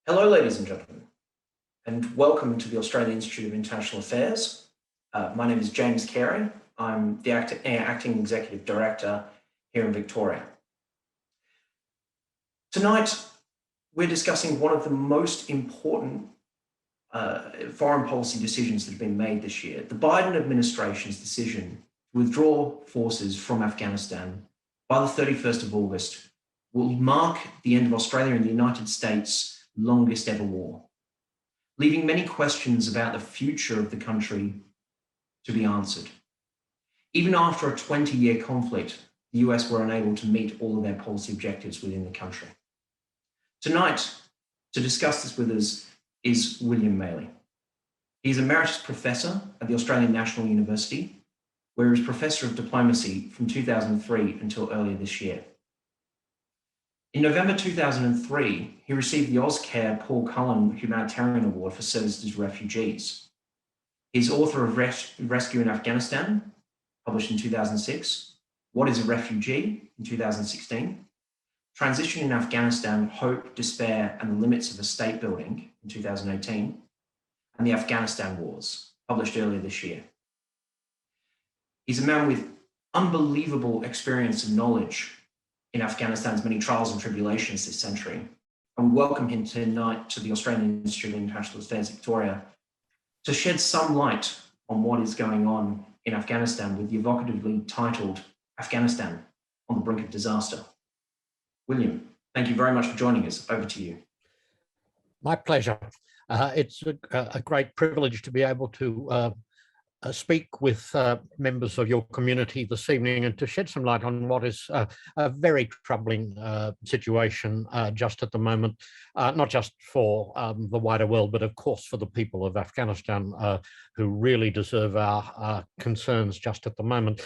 Hello, ladies and gentlemen, and welcome to the Australian Institute of International Affairs. My name is James Carey. I'm the Acting Executive Director here in Victoria. Tonight, we're discussing one of the most important foreign policy decisions that have been made this year, the Biden administration's decision to withdraw forces from Afghanistan by the 31st of August will mark the end of Australia and the United States' longest ever war, leaving many questions about the future of the country to be answered. Even after a 20-year conflict, the US were unable to meet all of their policy objectives within the country. Tonight, to discuss this with us is William Maley. He's Emeritus Professor at the Australian National University, where he was Professor of Diplomacy from 2003 until earlier this year. In November 2003, he received the Auschwitz Paul Cullen Humanitarian Award for services to refugees. He's author of Rescue in Afghanistan, published in 2006, What is a Refugee in 2016, Transition in Afghanistan, Hope, Despair, and the Limits of a State Building in 2018, and the Afghanistan Wars, published earlier this year. He's a man with unbelievable experience and knowledge in Afghanistan's many trials and tribulations this century. And we welcome him tonight to the Australian Institute of International Affairs, Victoria, to shed some light on what is going on in Afghanistan with the evocatively titled Afghanistan on the Brink of Disaster. William, thank you very much for joining us. Over to you. My pleasure. It's a great privilege to be able to speak with members of your community this evening and to shed some light on what is a very troubling situation just at the moment, not just for the wider world, but of course for the people of Afghanistan who really deserve our concerns just at the moment.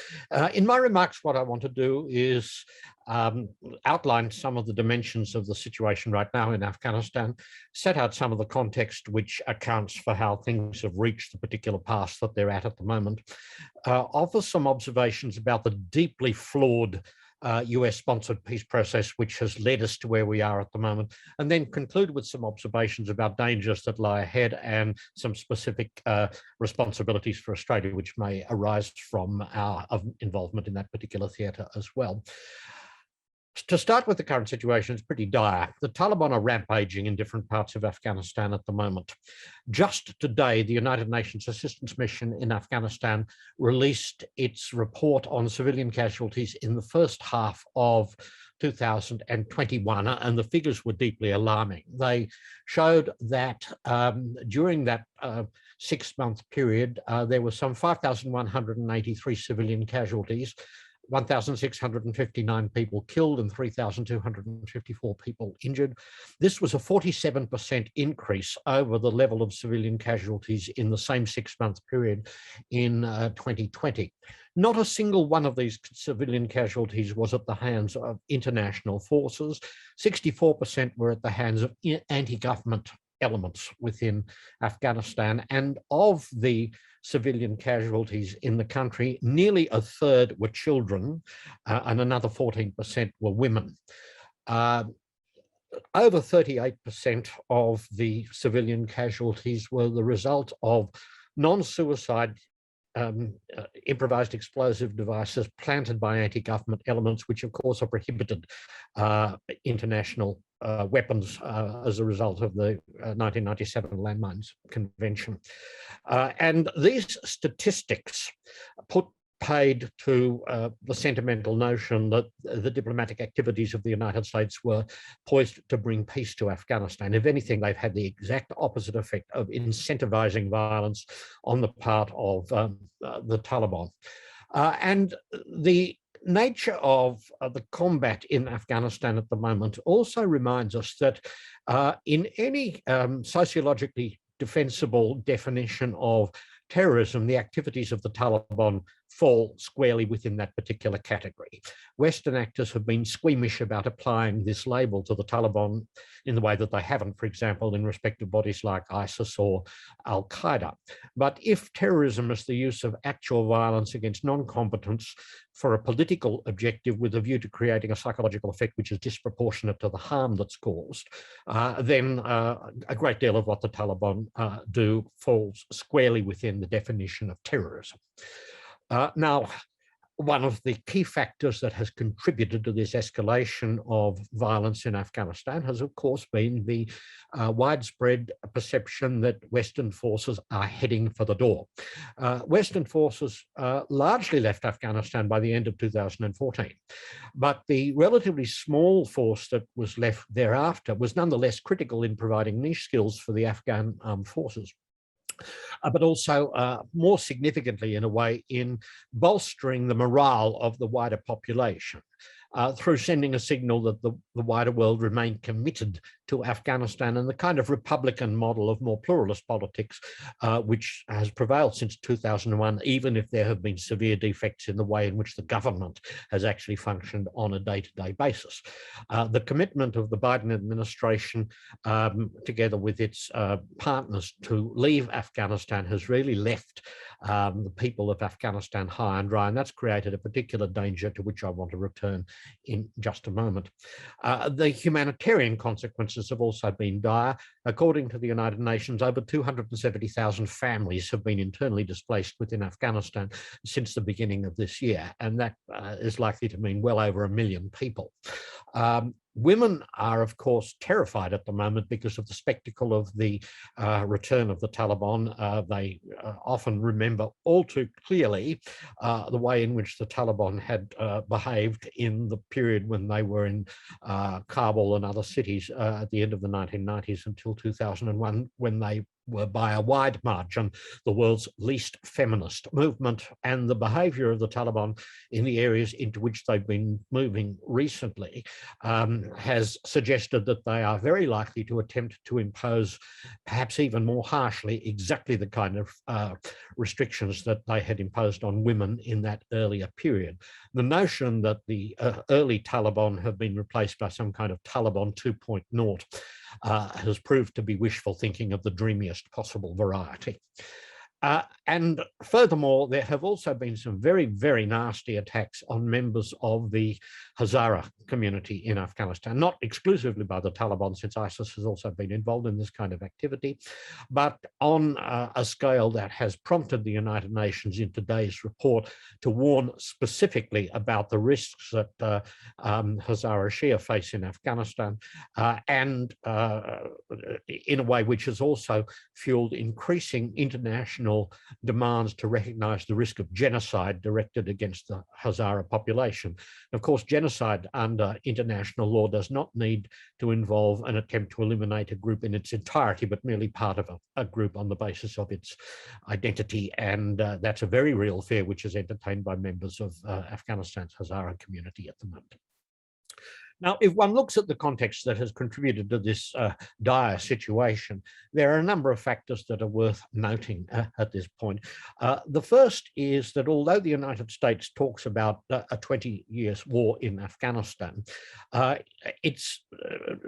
In my remarks, what I want to do is outline some of the dimensions of the situation right now in Afghanistan, set out some of the context which accounts for how things have reached the particular pass that they're at the moment, offer some observations about the deeply flawed US-sponsored peace process which has led us to where we are at the moment, and then conclude with some observations about dangers that lie ahead and some specific responsibilities for Australia which may arise from our involvement in that particular theatre as well. To start with, the current situation is pretty dire. The Taliban are rampaging in different parts of Afghanistan at the moment. Just today, the United Nations Assistance Mission in Afghanistan released its report on civilian casualties in the first half of 2021, and the figures were deeply alarming. They showed that during that 6-month period, there were some 5,183 civilian casualties, 1,659 people killed and 3,254 people injured. This was a 47% increase over the level of civilian casualties in the same 6-month period in 2020. Not a single one of these civilian casualties was at the hands of international forces. 64% were at the hands of anti-government elements within Afghanistan, and of the civilian casualties in the country, nearly a third were children, and another 14% were women. Over 38% of the civilian casualties were the result of non-suicide improvised explosive devices planted by anti-government elements, which of course are prohibited international weapons as a result of the 1997 Landmines Convention. And these statistics put paid to the sentimental notion that the diplomatic activities of the United States were poised to bring peace to Afghanistan. If anything, they've had the exact opposite effect of incentivizing violence on the part of the Taliban. And the nature of the combat in Afghanistan at the moment also reminds us that in any sociologically defensible definition of terrorism, the activities of the Taliban fall squarely within that particular category. Western actors have been squeamish about applying this label to the Taliban in the way that they haven't, for example, in respect of bodies like ISIS or Al-Qaeda. But if terrorism is the use of actual violence against non-combatants for a political objective with a view to creating a psychological effect which is disproportionate to the harm that's caused, then a great deal of what the Taliban do falls squarely within the definition of terrorism. Now, one of the key factors that has contributed to this escalation of violence in Afghanistan has, of course, been the widespread perception that Western forces are heading for the door. Western forces largely left Afghanistan by the end of 2014, but the relatively small force that was left thereafter was nonetheless critical in providing niche skills for the Afghan armed forces. But also more significantly in a way in bolstering the morale of the wider population through sending a signal that the wider world remained committed to Afghanistan and the kind of Republican model of more pluralist politics which has prevailed since 2001, even if there have been severe defects in the way in which the government has actually functioned on a day-to-day basis. The commitment of the Biden administration, together with its partners, to leave Afghanistan has really left the people of Afghanistan high and dry, and that's created a particular danger to which I want to return in just a moment. The humanitarian consequences have also been dire. According to the United Nations, over 270,000 families have been internally displaced within Afghanistan since the beginning of this year, and that is likely to mean well over 1 million people. Women are, of course, terrified at the moment because of the spectacle of the return of the Taliban. They often remember all too clearly the way in which the Taliban had behaved in the period when they were in Kabul and other cities at the end of the 1990s until 2001, when they were by a wide margin the world's least feminist movement, and the behaviour of the Taliban in the areas into which they've been moving recently has suggested that they are very likely to attempt to impose, perhaps even more harshly, exactly the kind of restrictions that they had imposed on women in that earlier period. The notion that the early Taliban have been replaced by some kind of Taliban 2.0 has proved to be wishful thinking of the dreamiest possible variety. And furthermore, there have also been some very, very nasty attacks on members of the Hazara community in Afghanistan, not exclusively by the Taliban, since ISIS has also been involved in this kind of activity, but on a scale that has prompted the United Nations in today's report to warn specifically about the risks that Hazara Shia face in Afghanistan, and in a way which has also fueled increasing international demands to recognize the risk of genocide directed against the Hazara population. Of course, genocide under international law does not need to involve an attempt to eliminate a group in its entirety, but merely part of a group on the basis of its identity. And that's a very real fear which is entertained by members of Afghanistan's Hazara community at the moment. Now, if one looks at the context that has contributed to this dire situation, there are a number of factors that are worth noting at this point. The first is that although the United States talks about a 20-year war in Afghanistan, it's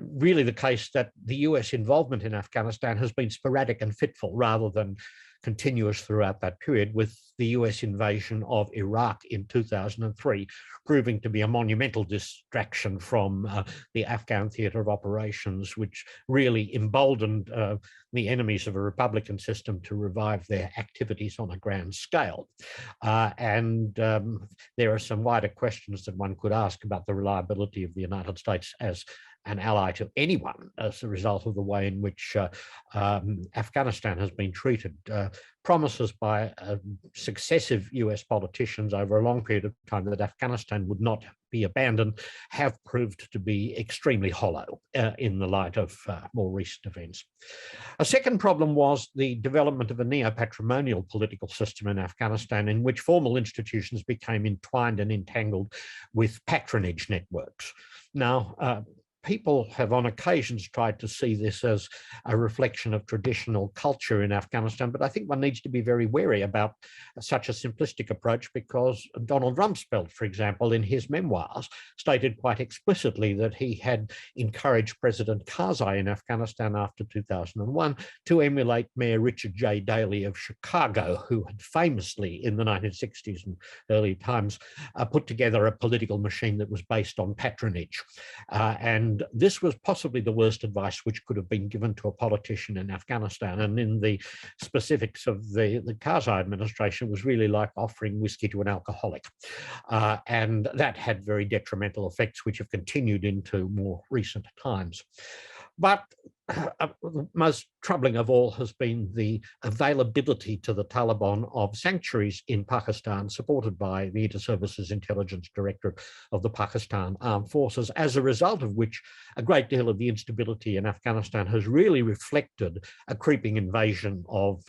really the case that the US involvement in Afghanistan has been sporadic and fitful rather than continuous throughout that period, with the US invasion of Iraq in 2003 proving to be a monumental distraction from the Afghan theatre of operations, which really emboldened the enemies of a republican system to revive their activities on a grand scale. There are some wider questions that one could ask about the reliability of the United States as an ally to anyone as a result of the way in which Afghanistan has been treated. Promises by successive US politicians over a long period of time that Afghanistan would not be abandoned have proved to be extremely hollow in the light of more recent events. A second problem was the development of a neo-patrimonial political system in Afghanistan, in which formal institutions became entwined and entangled with patronage networks. Now, people have on occasions tried to see this as a reflection of traditional culture in Afghanistan, but I think one needs to be very wary about such a simplistic approach, because Donald Rumsfeld, for example, in his memoirs, stated quite explicitly that he had encouraged President Karzai in Afghanistan after 2001 to emulate Mayor Richard J. Daley of Chicago, who had famously in the 1960s and early times put together a political machine that was based on patronage. And this was possibly the worst advice which could have been given to a politician in Afghanistan. And in the specifics of the Karzai administration, was really like offering whiskey to an alcoholic. And that had very detrimental effects, which have continued into more recent times. But the most troubling of all has been the availability to the Taliban of sanctuaries in Pakistan, supported by the Inter-Services Intelligence Directorate of the Pakistan Armed Forces, as a result of which a great deal of the instability in Afghanistan has really reflected a creeping invasion of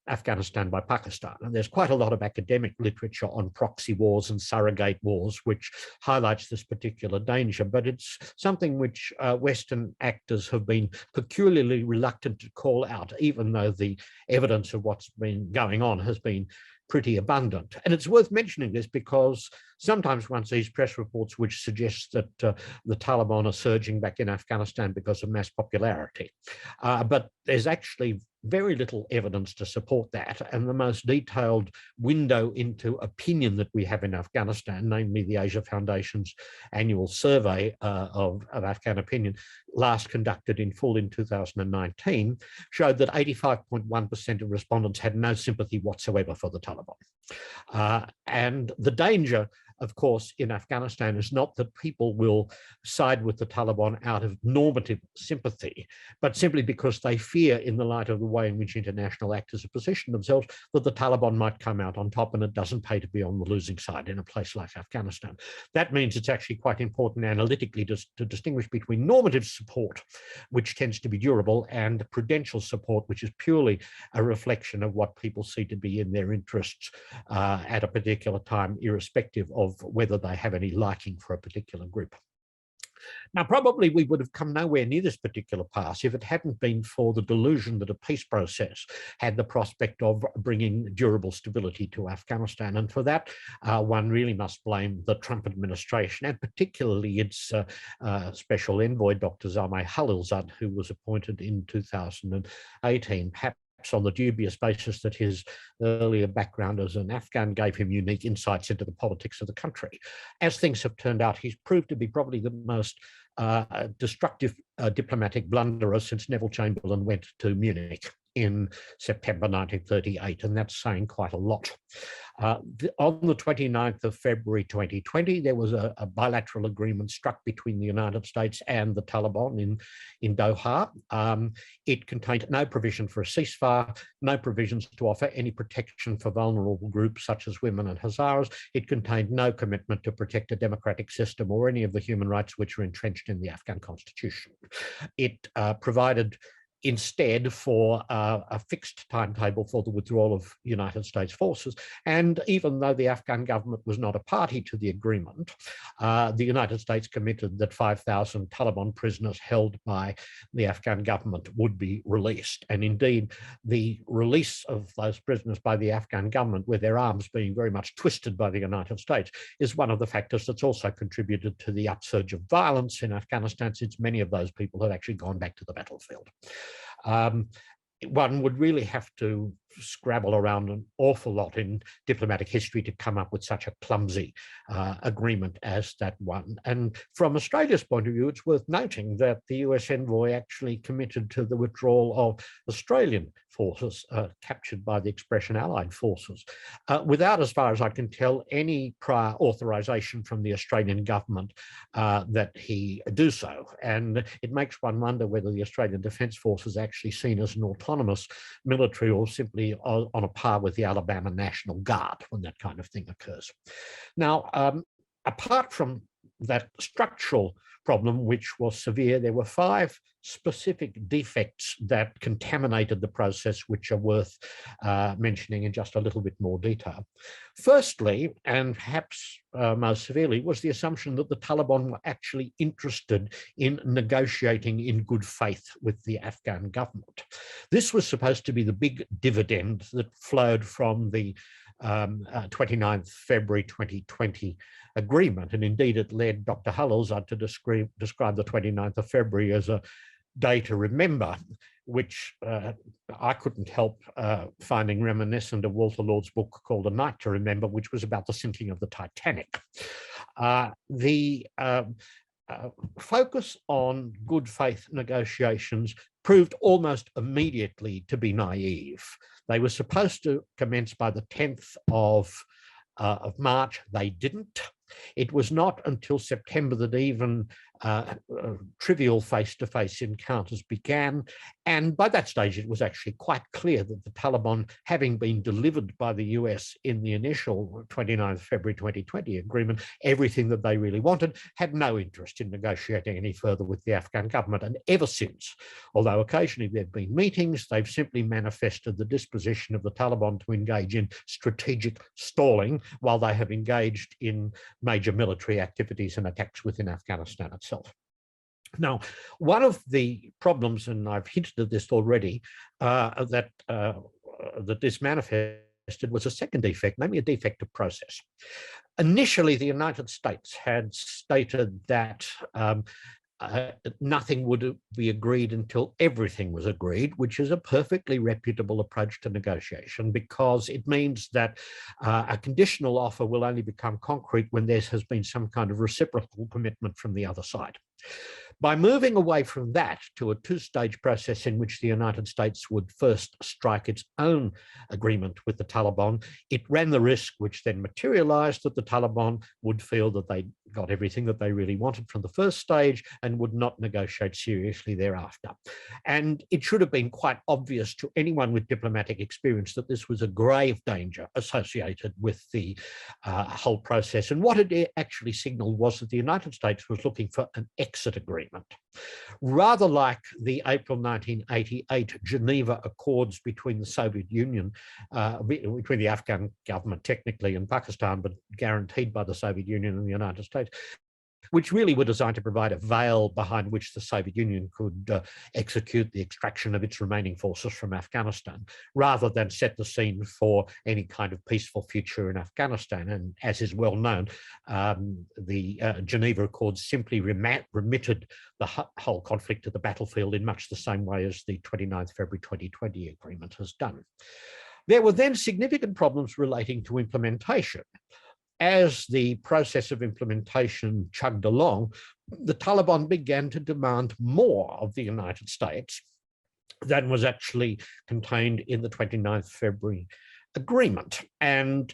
Afghanistan by Pakistan. And there's quite a lot of academic literature on proxy wars and surrogate wars, which highlights this particular danger, but it's something which Western actors have been peculiarly reluctant to call out, even though the evidence of what's been going on has been pretty abundant. And it's worth mentioning this because sometimes one sees press reports which suggest that the Taliban are surging back in Afghanistan because of mass popularity. But there's actually very little evidence to support that. And the most detailed window into opinion that we have in Afghanistan, namely the Asia Foundation's annual survey of Afghan opinion, last conducted in full in 2019, showed that 85.1% of respondents had no sympathy whatsoever for the Taliban. And the danger, of course, in Afghanistan is not that people will side with the Taliban out of normative sympathy, but simply because they fear, in the light of the way in which international actors have positioned themselves, that the Taliban might come out on top, and it doesn't pay to be on the losing side in a place like Afghanistan. That means it's actually quite important analytically to distinguish between normative support, which tends to be durable, and prudential support, which is purely a reflection of what people see to be in their interests at a particular time, irrespective of whether they have any liking for a particular group. Now, probably we would have come nowhere near this particular pass if it hadn't been for the delusion that a peace process had the prospect of bringing durable stability to Afghanistan. And for that, one really must blame the Trump administration, and particularly its special envoy, Dr. Zalmay Khalilzad, who was appointed in 2018, perhaps on the dubious basis that his earlier background as an Afghan gave him unique insights into the politics of the country. As things have turned out, he's proved to be probably the most destructive diplomatic blunderer since Neville Chamberlain went to Munich in September 1938, and that's saying quite a lot. On the 29th of February 2020, there was a bilateral agreement struck between the United States and the Taliban in Doha. It contained no provision for a ceasefire, no provisions to offer any protection for vulnerable groups such as women and Hazaras. It contained no commitment to protect a democratic system or any of the human rights which are entrenched in the Afghan constitution. It provided instead for a fixed timetable for the withdrawal of United States forces. And even though the Afghan government was not a party to the agreement, the United States committed that 5,000 Taliban prisoners held by the Afghan government would be released. And indeed, the release of those prisoners by the Afghan government, with their arms being very much twisted by the United States, is one of the factors that's also contributed to the upsurge of violence in Afghanistan, since many of those people have actually gone back to the battlefield. One would really have to scrabble around an awful lot in diplomatic history to come up with such a clumsy agreement as that one. And from Australia's point of view, it's worth noting that the US envoy actually committed to the withdrawal of Australian forces captured by the expression Allied forces, without, as far as I can tell, any prior authorization from the Australian government that he do so. And it makes one wonder whether the Australian Defence Force is actually seen as an autonomous military, or simply on a par with the Alabama National Guard when that kind of thing occurs. Now, apart from that structural problem, which was severe. There were 5 specific defects that contaminated the process, which are worth mentioning in just a little bit more detail. Firstly, and perhaps most severely, was the assumption that the Taliban were actually interested in negotiating in good faith with the Afghan government. This was supposed to be the big dividend that flowed from the 29th February 2020 agreement. And indeed, it led Dr. Halilzad to describe the 29th of February as a day to remember, which I couldn't help finding reminiscent of Walter Lord's book called A Night to Remember, which was about the sinking of the Titanic. The focus on good faith negotiations proved almost immediately to be naive. They were supposed to commence by the 10th of March. They didn't. It was not until September that even trivial face-to-face encounters began. And by that stage, it was actually quite clear that the Taliban, having been delivered by the US in the initial 29th February 2020 agreement, everything that they really wanted, had no interest in negotiating any further with the Afghan government. And ever since, although occasionally there have been meetings, they've simply manifested the disposition of the Taliban to engage in strategic stalling while they have engaged in major military activities and attacks within Afghanistan itself. Now, one of the problems, and I've hinted at this already, that this manifested was a second defect, namely a defect of process. Initially, the United States had stated that nothing would be agreed until everything was agreed, which is a perfectly reputable approach to negotiation, because it means that a conditional offer will only become concrete when there has been some kind of reciprocal commitment from the other side. By moving away from that to a two-stage process in which the United States would first strike its own agreement with the Taliban, it ran the risk, which then materialized, that the Taliban would feel that they got everything that they really wanted from the first stage and would not negotiate seriously thereafter. And it should have been quite obvious to anyone with diplomatic experience that this was a grave danger associated with the whole process. And what it actually signaled was that the United States was looking for an exit agreement. Rather like the April 1988 Geneva Accords between the Soviet Union, between the Afghan government technically and Pakistan, but guaranteed by the Soviet Union and the United States, which really were designed to provide a veil behind which the Soviet Union could execute the extraction of its remaining forces from Afghanistan, rather than set the scene for any kind of peaceful future in Afghanistan. And as is well known, the Geneva Accords simply remitted the whole conflict to the battlefield in much the same way as the 29th February 2020 agreement has done. There were then significant problems relating to implementation. As the process of implementation chugged along, the Taliban began to demand more of the United States than was actually contained in the 29th February agreement. And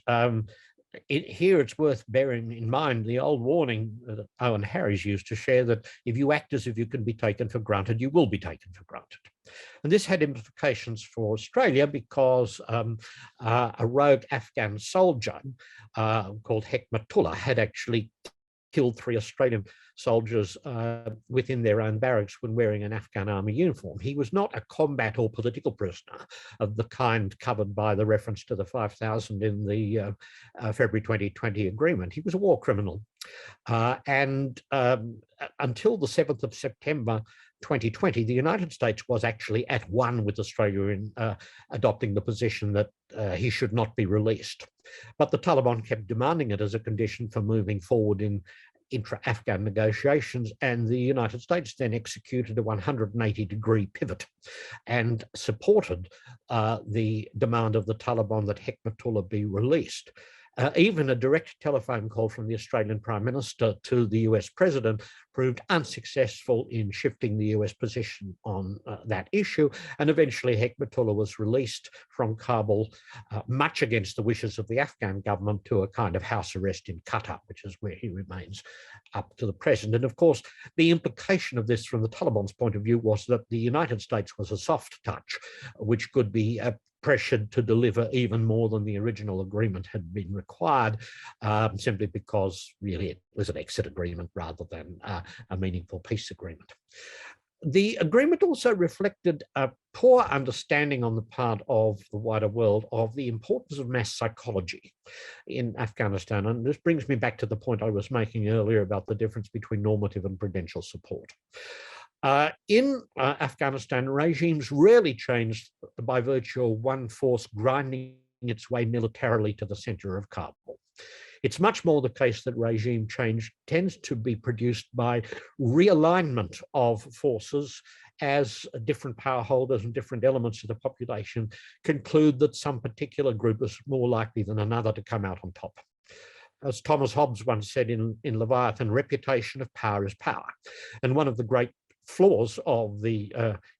here it's worth bearing in mind the old warning that Owen Harries used to share, that if you act as if you can be taken for granted, you will be taken for granted. And this had implications for Australia because a rogue Afghan soldier called Hekmatullah had actually killed 3 Australian soldiers within their own barracks when wearing an Afghan army uniform. He was not a combat or political prisoner of the kind covered by the reference to the 5,000 in the February 2020 agreement. He was a war criminal. And until the 7th of September 2020, the United States was actually at one with Australia in adopting the position that he should not be released. But the Taliban kept demanding it as a condition for moving forward in intra-Afghan negotiations, and the United States then executed a 180-degree pivot and supported the demand of the Taliban that Hekmatullah be released. Even a direct telephone call from the Australian Prime Minister to the US President proved unsuccessful in shifting the US position on that issue, and eventually Hekmatullah was released from Kabul, much against the wishes of the Afghan government, to a kind of house arrest in Qatar, which is where he remains up to the present. And of course, the implication of this from the Taliban's point of view was that the United States was a soft touch, which could be pressured to deliver even more than the original agreement had been required, simply because really it was an exit agreement rather than a meaningful peace agreement. The agreement also reflected a poor understanding on the part of the wider world of the importance of mass psychology in Afghanistan. And this brings me back to the point I was making earlier about the difference between normative and prudential support. In Afghanistan, regimes rarely changed by virtue of one force grinding its way militarily to the center of Kabul. It's much more the case that regime change tends to be produced by realignment of forces as different power holders and different elements of the population conclude that some particular group is more likely than another to come out on top. As Thomas Hobbes once said in Leviathan, reputation of power is power. And one of the great flaws of the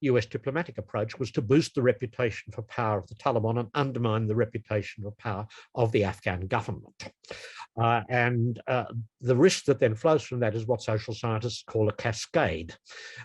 US diplomatic approach was to boost the reputation for power of the Taliban and undermine the reputation for power of the Afghan government. The risk that then flows from that is what social scientists call a cascade,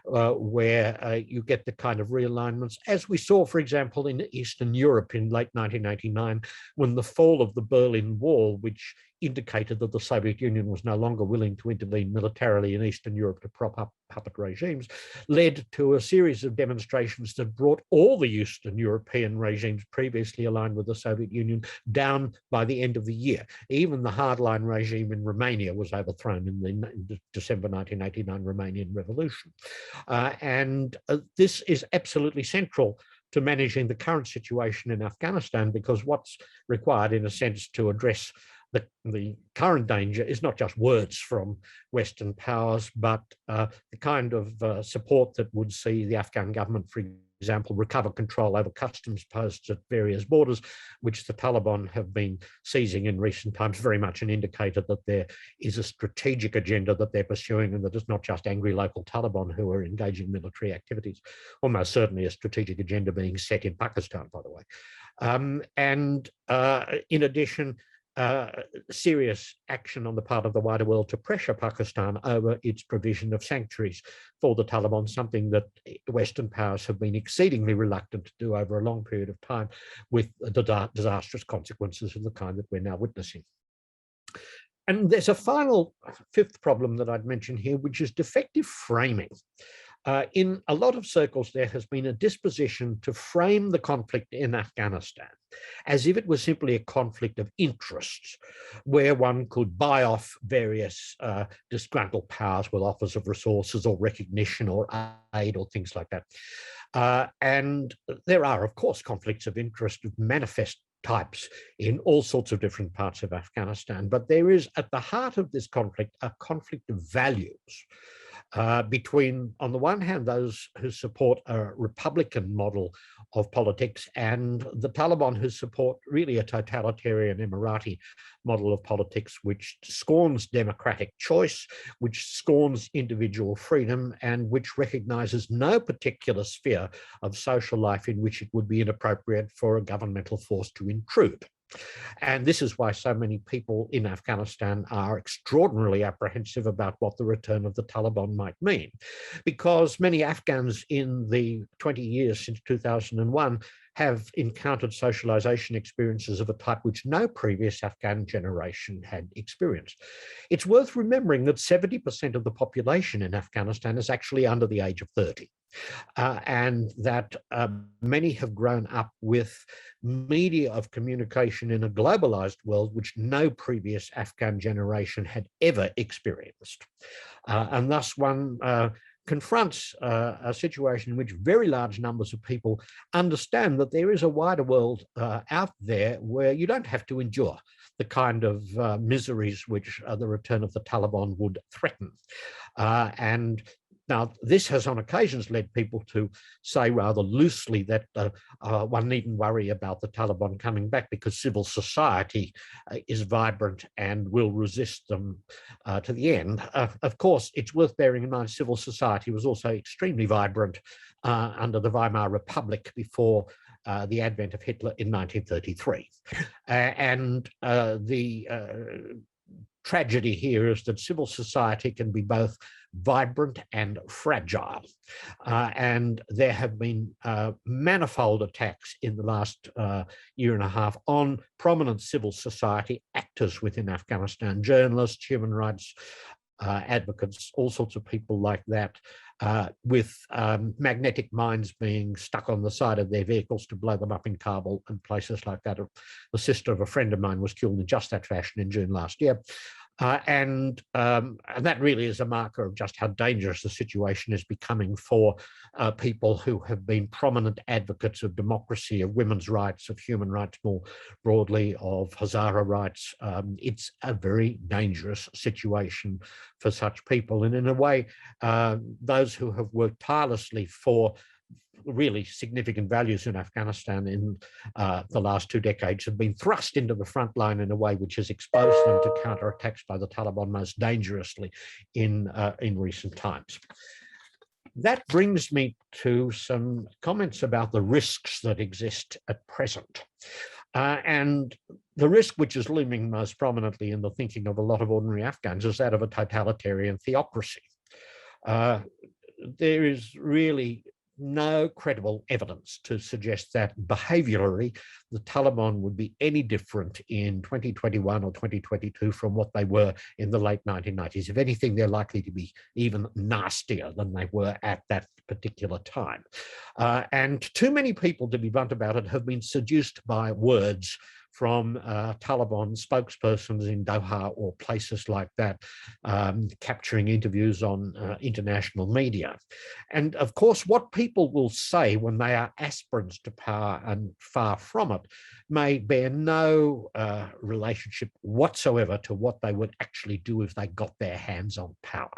where you get the kind of realignments, as we saw, for example, in Eastern Europe in late 1989, when the fall of the Berlin Wall, which indicated that the Soviet Union was no longer willing to intervene militarily in Eastern Europe to prop up puppet regimes, led to a series of demonstrations that brought all the Eastern European regimes previously aligned with the Soviet Union down by the end of the year. Even the hardline regime in Romania was overthrown in the December 1989 Romanian Revolution. This is absolutely central to managing the current situation in Afghanistan, because what's required, in a sense, to address the current danger is not just words from Western powers, but the kind of support that would see the Afghan government, for example, recover control over customs posts at various borders, which the Taliban have been seizing in recent times, very much an indicator that there is a strategic agenda that they're pursuing, and that it's not just angry local Taliban who are engaging military activities. Almost certainly a strategic agenda being set in Pakistan, by the way. In addition, serious action on the part of the wider world to pressure Pakistan over its provision of sanctuaries for the Taliban, something that Western powers have been exceedingly reluctant to do over a long period of time, with the disastrous consequences of the kind that we're now witnessing. And there's a final fifth problem that I'd mention here, which is defective framing. In a lot of circles, there has been a disposition to frame the conflict in Afghanistan as if it was simply a conflict of interests, where one could buy off various disgruntled powers with offers of resources or recognition or aid or things like that. And there are, of course, conflicts of interest of manifest types in all sorts of different parts of Afghanistan. But there is, at the heart of this conflict, a conflict of values between, on the one hand, those who support a Republican model of politics and the Taliban, who support really a totalitarian Emirati model of politics, which scorns democratic choice, which scorns individual freedom, and which recognizes no particular sphere of social life in which it would be inappropriate for a governmental force to intrude. And this is why so many people in Afghanistan are extraordinarily apprehensive about what the return of the Taliban might mean, because many Afghans in the 20 years since 2001 have encountered socialization experiences of a type which no previous Afghan generation had experienced. It's worth remembering that 70% of the population in Afghanistan is actually under the age of 30. And that many have grown up with media of communication in a globalized world which no previous Afghan generation had ever experienced. And thus one confronts a situation in which very large numbers of people understand that there is a wider world out there where you don't have to endure the kind of miseries which the return of the Taliban would threaten. And now, this has on occasions led people to say rather loosely that one needn't worry about the Taliban coming back because civil society is vibrant and will resist them to the end. Of course, it's worth bearing in mind civil society was also extremely vibrant under the Weimar Republic before the advent of Hitler in 1933. tragedy here is that civil society can be both vibrant and fragile. And there have been manifold attacks in the last year and a half on prominent civil society actors within Afghanistan, journalists, human rights advocates, all sorts of people like that, with magnetic mines being stuck on the side of their vehicles to blow them up in Kabul and places like that. The sister of a friend of mine was killed in just that fashion in June last year. And that really is a marker of just how dangerous the situation is becoming for people who have been prominent advocates of democracy, of women's rights, of human rights more broadly, of Hazara rights. It's a very dangerous situation for such people. And in a way, those who have worked tirelessly for really significant values in Afghanistan in the last 2 decades have been thrust into the front line in a way which has exposed them to counterattacks by the Taliban most dangerously in recent times. That brings me to some comments about the risks that exist at present. And the risk which is looming most prominently in the thinking of a lot of ordinary Afghans is that of a totalitarian theocracy. There is really no credible evidence to suggest that behaviorally the Taliban would be any different in 2021 or 2022 from what they were in the late 1990s. If anything, they're likely to be even nastier than they were at that particular time. And too many people, to be blunt about it, have been seduced by words from Taliban spokespersons in Doha or places like that, capturing interviews on international media. And of course, what people will say when they are aspirants to power and far from it may bear no relationship whatsoever to what they would actually do if they got their hands on power.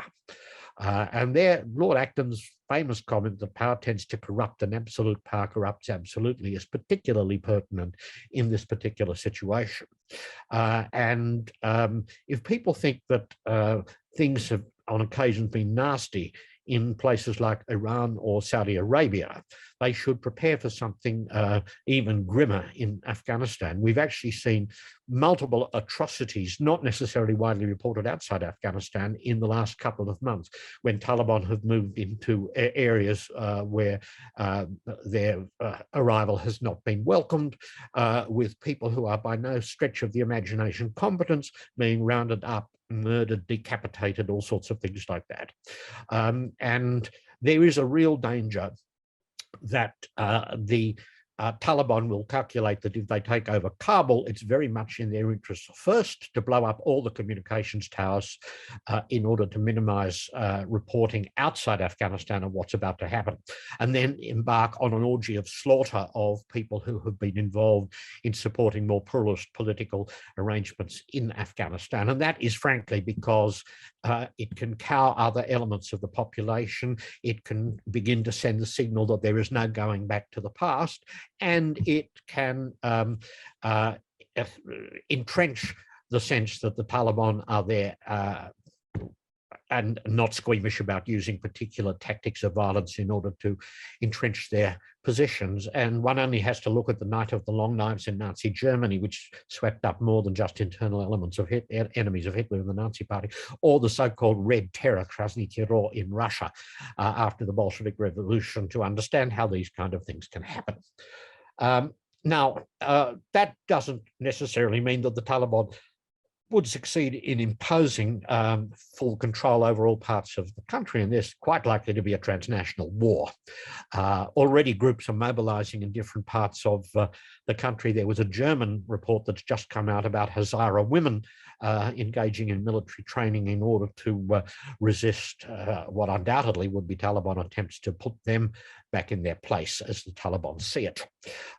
And there, Lord Acton's famous comment that power tends to corrupt and absolute power corrupts absolutely is particularly pertinent in this particular situation. And if people think that things have on occasion been nasty in places like Iran or Saudi Arabia, they should prepare for something even grimmer in Afghanistan. We've actually seen multiple atrocities, not necessarily widely reported outside Afghanistan, in the last couple of months, when Taliban have moved into areas where their arrival has not been welcomed, with people who are by no stretch of the imagination competent being rounded up, murdered, decapitated, all sorts of things like that. And there is a real danger that the Taliban will calculate that if they take over Kabul, it's very much in their interest first to blow up all the communications towers in order to minimize reporting outside Afghanistan of what's about to happen, and then embark on an orgy of slaughter of people who have been involved in supporting more pluralist political arrangements in Afghanistan. And that is frankly because it can cow other elements of the population. It can begin to send the signal that there is no going back to the past, and it can entrench the sense that the Taliban are there and not squeamish about using particular tactics of violence in order to entrench their positions. And one only has to look at the Night of the Long Knives in Nazi Germany, which swept up more than just internal elements of enemies of Hitler in the Nazi Party, or the so-called Red Terror, Krasny Terror, in Russia after the Bolshevik Revolution, to understand how these kind of things can happen. Now, that doesn't necessarily mean that the Taliban would succeed in imposing full control over all parts of the country, and there's quite likely to be a transnational war. Already groups are mobilizing in different parts of the country. There was a German report that's just come out about Hazara women engaging in military training in order to resist what undoubtedly would be Taliban attempts to put them back in their place as the Taliban see it.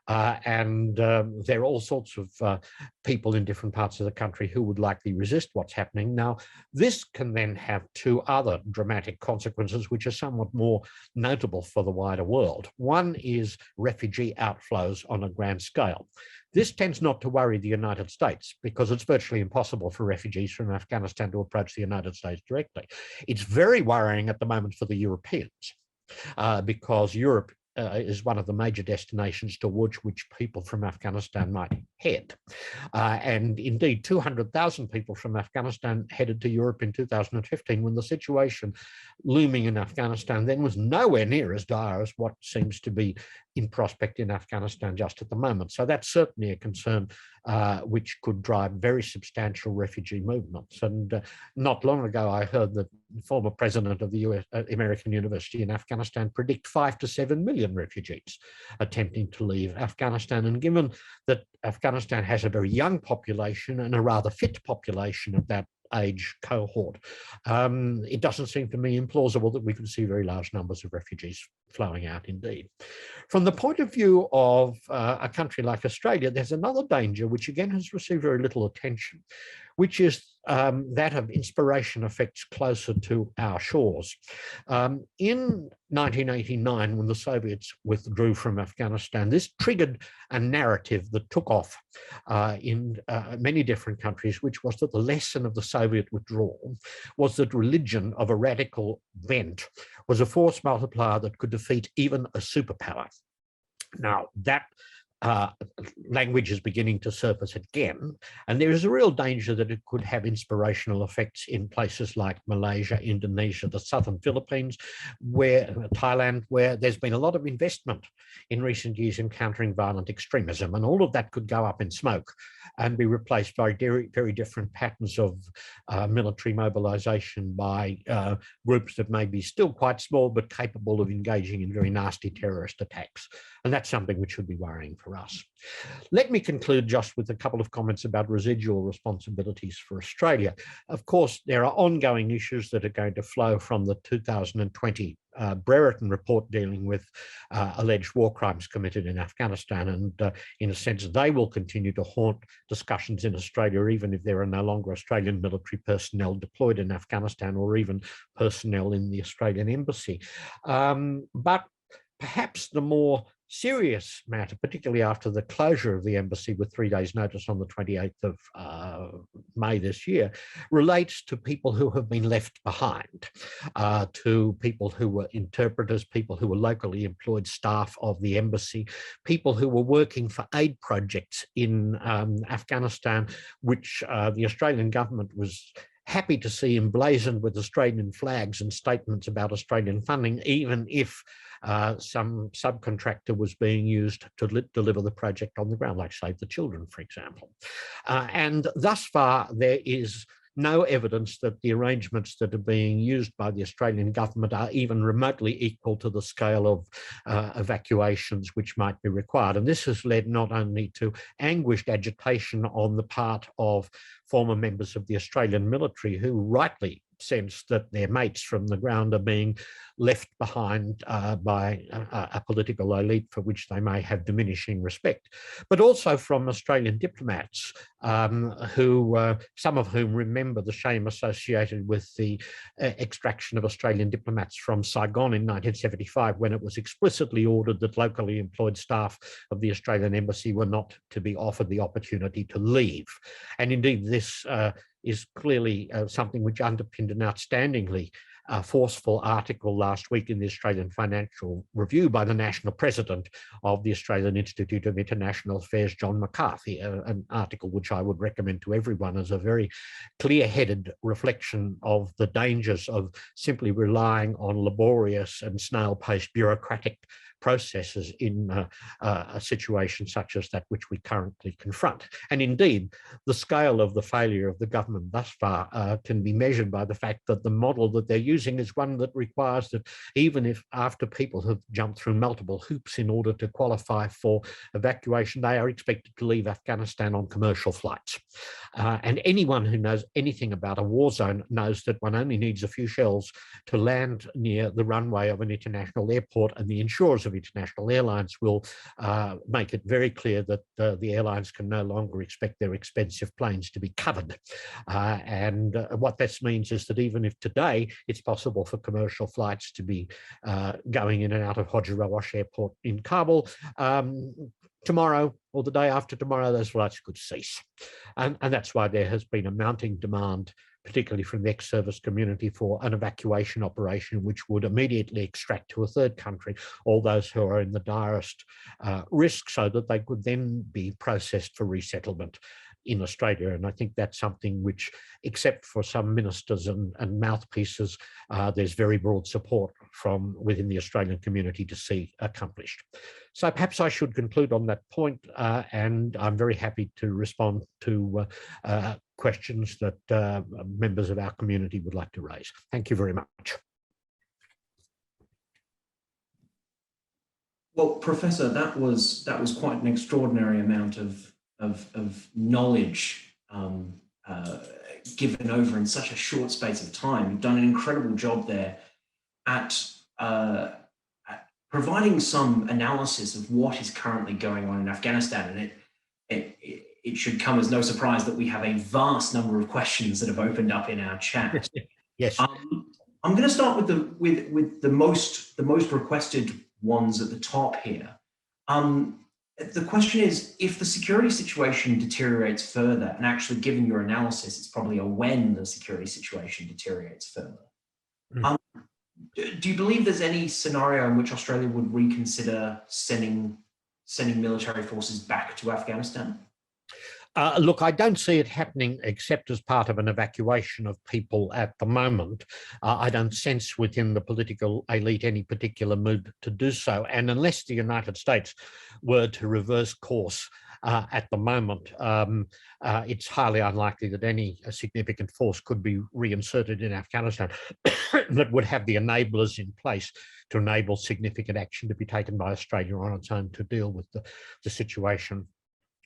And there are all sorts of people in different parts of the country who would likely resist what's happening. Now, this can then have two other dramatic consequences, which are somewhat more notable for the wider world. One is refugee outflows on a grand scale. This tends not to worry the United States because it's virtually impossible for refugees from Afghanistan to approach the United States directly. It's very worrying at the moment for the Europeans because Europe is one of the major destinations towards which people from Afghanistan might head. And indeed, 200,000 people from Afghanistan headed to Europe in 2015 when the situation looming in Afghanistan then was nowhere near as dire as what seems to be in prospect in Afghanistan just at the moment. So that's certainly a concern which could drive very substantial refugee movements. And not long ago, I heard the former president of the American University in Afghanistan predict 5 to 7 million refugees attempting to leave Afghanistan. And given that Afghanistan has a very young population and a rather fit population of that age cohort, it doesn't seem to me implausible that we could see very large numbers of refugees flowing out indeed. From the point of view of a country like Australia, there's another danger which again has received very little attention, which is that of inspiration effects closer to our shores. In 1989, when the Soviets withdrew from Afghanistan, this triggered a narrative that took off in many different countries, which was that the lesson of the Soviet withdrawal was that religion of a radical bent was a force multiplier that could defeat even a superpower. Now, that language is beginning to surface again, and there is a real danger that it could have inspirational effects in places like Malaysia, Indonesia, the southern Philippines, Thailand, where there's been a lot of investment in recent years in countering violent extremism, and all of that could go up in smoke and be replaced by very, very different patterns of military mobilization by groups that may be still quite small but capable of engaging in very nasty terrorist attacks. And that's something which should be worrying for us. Let me conclude just with a couple of comments about residual responsibilities for Australia. Of course, there are ongoing issues that are going to flow from the 2020 Brereton report dealing with alleged war crimes committed in Afghanistan. And in a sense, they will continue to haunt discussions in Australia, even if there are no longer Australian military personnel deployed in Afghanistan or even personnel in the Australian embassy. But perhaps the more serious matter, particularly after the closure of the embassy with 3 days' notice on the 28th of May this year, relates to people who have been left behind, to people who were interpreters, people who were locally employed staff of the embassy, people who were working for aid projects in Afghanistan, which the Australian government was happy to see emblazoned with Australian flags and statements about Australian funding, even if some subcontractor was being used to deliver the project on the ground, like Save the Children, for example. And thus far, there is no evidence that the arrangements that are being used by the Australian government are even remotely equal to the scale of evacuations which might be required. And this has led not only to anguished agitation on the part of former members of the Australian military who rightly sense that their mates from the ground are being left behind by a political elite for which they may have diminishing respect, but also from Australian diplomats who, some of whom remember the shame associated with the extraction of Australian diplomats from Saigon in 1975, when it was explicitly ordered that locally employed staff of the Australian embassy were not to be offered the opportunity to leave. And indeed, this is clearly something which underpinned an outstandingly forceful article last week in the Australian Financial Review by the national president of the Australian Institute of International Affairs, John McCarthy, an article which I would recommend to everyone as a very clear-headed reflection of the dangers of simply relying on laborious and snail-paced bureaucratic processes in a situation such as that which we currently confront. And indeed, the scale of the failure of the government thus far can be measured by the fact that the model that they're using is one that requires that even if after people have jumped through multiple hoops in order to qualify for evacuation, they are expected to leave Afghanistan on commercial flights. And anyone who knows anything about a war zone knows that one only needs a few shells to land near the runway of an international airport, and the insurers of international airlines will make it very clear that the airlines can no longer expect their expensive planes to be covered. And what this means is that even if today it's possible for commercial flights to be going in and out of Haji Rawash Airport in Kabul, tomorrow or the day after tomorrow, those flights could cease. And that's why there has been a mounting demand, particularly from the ex-service community, for an evacuation operation which would immediately extract to a third country all those who are in the direst risk, so that they could then be processed for resettlement in Australia. And I think that's something which, except for some ministers and mouthpieces, there's very broad support from within the Australian community to see accomplished. So perhaps I should conclude on that point, and I'm very happy to respond to questions that members of our community would like to raise. Thank you very much. Well, Professor, that was quite an extraordinary amount of knowledge given over in such a short space of time. You've done an incredible job there at providing some analysis of what is currently going on in Afghanistan, and it should come as no surprise that we have a vast number of questions that have opened up in our chat. Yes. I'm going to start with the most requested ones at the top here. The question is, if the security situation deteriorates further, and actually given your analysis, it's probably a when the security situation deteriorates further. Do you believe there's any scenario in which Australia would reconsider sending military forces back to Afghanistan? Look, I don't see it happening except as part of an evacuation of people at the moment. I don't sense within the political elite any particular mood to do so. And unless the United States were to reverse course at the moment, it's highly unlikely that any significant force could be reinserted in Afghanistan that would have the enablers in place to enable significant action to be taken by Australia on its own to deal with the situation.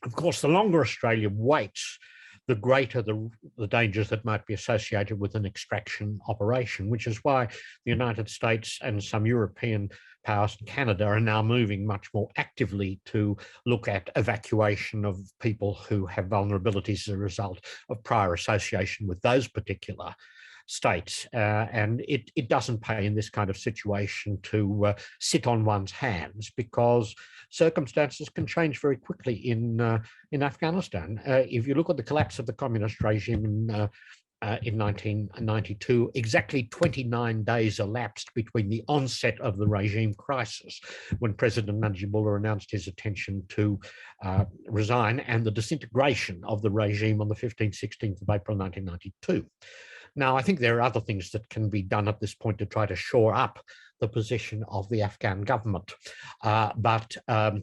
Of course, the longer Australia waits, the greater the dangers that might be associated with an extraction operation, which is why the United States and some European powers and Canada are now moving much more actively to look at evacuation of people who have vulnerabilities as a result of prior association with those particular states. And it doesn't pay in this kind of situation to sit on one's hands, because circumstances can change very quickly in Afghanistan. If you look at the collapse of the communist regime in 1992, exactly 29 days elapsed between the onset of the regime crisis, when President Najibullah announced his intention to resign, and the disintegration of the regime on the 15th, 16th of April 1992. Now, I think there are other things that can be done at this point to try to shore up the position of the Afghan government. But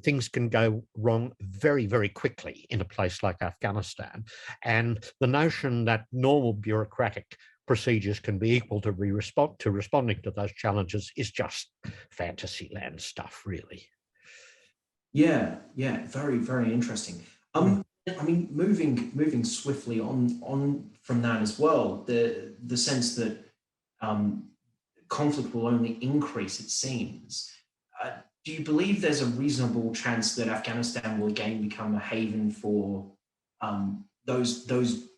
things can go wrong very, very quickly in a place like Afghanistan. And the notion that normal bureaucratic procedures can be equal to responding to those challenges is just fantasy land stuff, really. Yeah, very, very interesting. I mean, moving swiftly on from that as well, the sense that conflict will only increase, it seems. Do you believe there's a reasonable chance that Afghanistan will again become a haven for those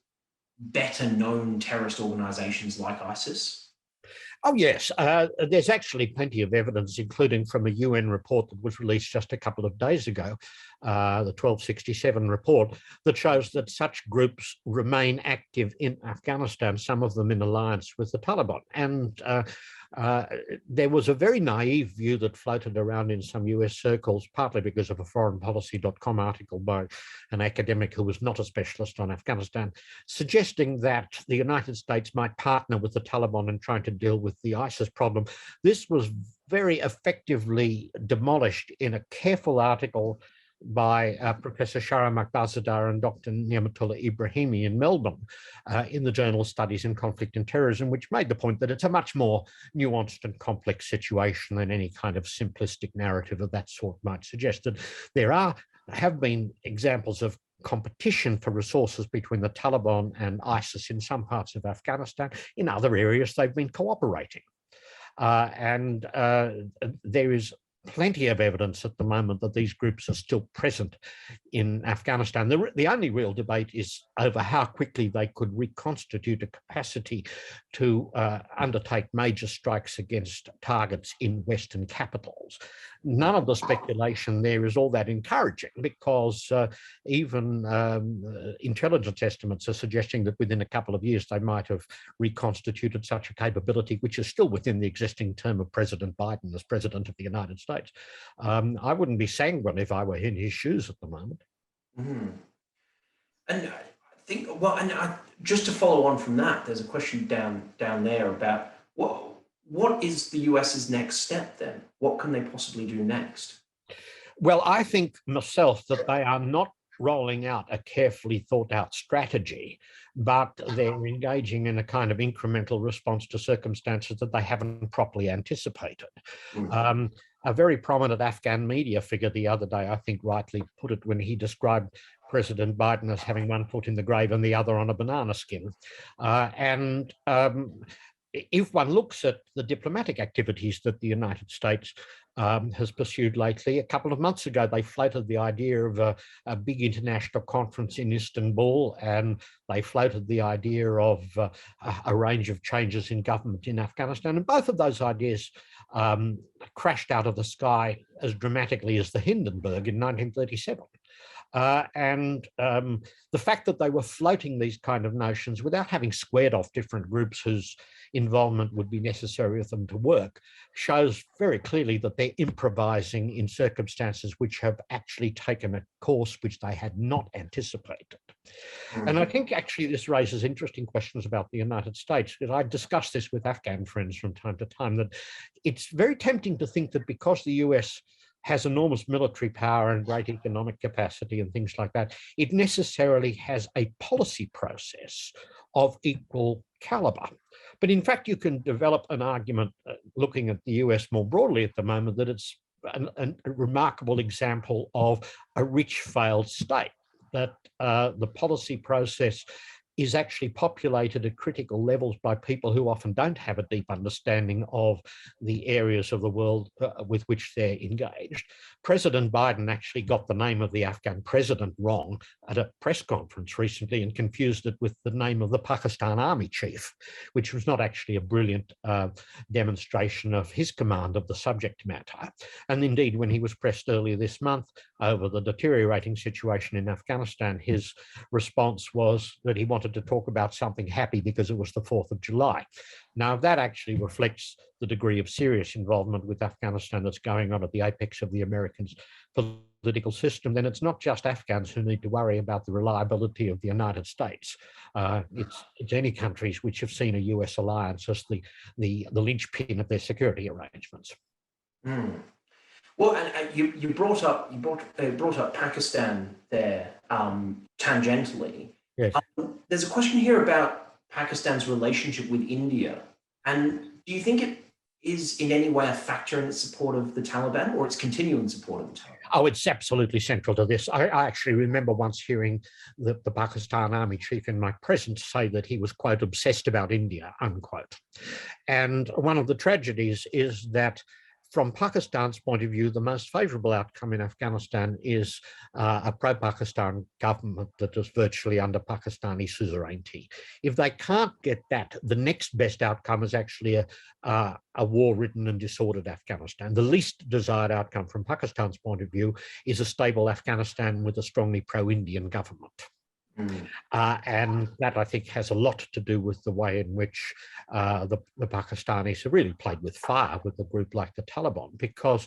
better known terrorist organizations like ISIS? Oh, yes. There's actually plenty of evidence, including from a UN report that was released just a couple of days ago, the 1267 report, that shows that such groups remain active in Afghanistan, some of them in alliance with the Taliban. And there was a very naive view that floated around in some US circles, partly because of a foreignpolicy.com article by an academic who was not a specialist on Afghanistan, suggesting that the United States might partner with the Taliban in trying to deal with the ISIS problem. This was very effectively demolished in a careful article by Professor Shara Makbazadar and Dr. Niamatullah Ibrahimi in Melbourne in the journal Studies in Conflict and Terrorism, which made the point that it's a much more nuanced and complex situation than any kind of simplistic narrative of that sort might suggest. That there have been examples of competition for resources between the Taliban and ISIS in some parts of Afghanistan. In other areas, they've been cooperating. And there is plenty of evidence at the moment that these groups are still present in Afghanistan. The only real debate is over how quickly they could reconstitute a capacity to undertake major strikes against targets in Western capitals. None of the speculation there is all that encouraging, because even intelligence estimates are suggesting that within a couple of years they might have reconstituted such a capability, which is still within the existing term of President Biden as President of the United States. I wouldn't be sanguine if I were in his shoes at the moment. Mm. And I think, well, just to follow on from that, there's a question down there about what is the US's next step then? What can they possibly do next? Well, I think myself that they are not rolling out a carefully thought out strategy, but they're engaging in a kind of incremental response to circumstances that they haven't properly anticipated. Mm. A very prominent Afghan media figure the other day, I think rightly put it when he described President Biden as having one foot in the grave and the other on a banana skin. If one looks at the diplomatic activities that the United States has pursued lately, a couple of months ago, they floated the idea of a big international conference in Istanbul, and they floated the idea of a range of changes in government in Afghanistan. And both of those ideas crashed out of the sky as dramatically as the Hindenburg in 1937. The fact that they were floating these kind of notions without having squared off different groups whose involvement would be necessary with them to work shows very clearly that they're improvising in circumstances which have actually taken a course which they had not anticipated. Mm-hmm. And I think actually this raises interesting questions about the United States, because I discuss this with Afghan friends from time to time, that it's very tempting to think that because the US has enormous military power and great economic capacity and things like that, it necessarily has a policy process of equal caliber. But in fact, you can develop an argument looking at the US more broadly at the moment that it's a remarkable example of a rich failed state, that the policy process is actually populated at critical levels by people who often don't have a deep understanding of the areas of the world with which they're engaged. President Biden actually got the name of the Afghan president wrong at a press conference recently and confused it with the name of the Pakistan army chief, which was not actually a brilliant demonstration of his command of the subject matter. And indeed, when he was pressed earlier this month over the deteriorating situation in Afghanistan, his response was that he wanted to talk about something happy because it was the 4th of July. Now, that actually reflects the degree of serious involvement with Afghanistan that's going on at the apex of the American political system, then it's not just Afghans who need to worry about the reliability of the United States. It's any countries which have seen a US alliance as the linchpin of their security arrangements. Mm. Well, and you brought up Pakistan there tangentially. Yes. There's a question here about Pakistan's relationship with India, and do you think it is in any way a factor in its support of the Taliban, or its continuing support of the Taliban? Oh, it's absolutely central to this. I actually remember once hearing the Pakistan army chief in my presence say that he was, quote, obsessed about India, unquote. And one of the tragedies is that from Pakistan's point of view, the most favorable outcome in Afghanistan is a pro-Pakistan government that is virtually under Pakistani suzerainty. If they can't get that, the next best outcome is actually a war-ridden and disordered Afghanistan. The least desired outcome from Pakistan's point of view is a stable Afghanistan with a strongly pro-Indian government. Mm. And that, I think, has a lot to do with the way in which the Pakistanis have really played with fire with a group like the Taliban, because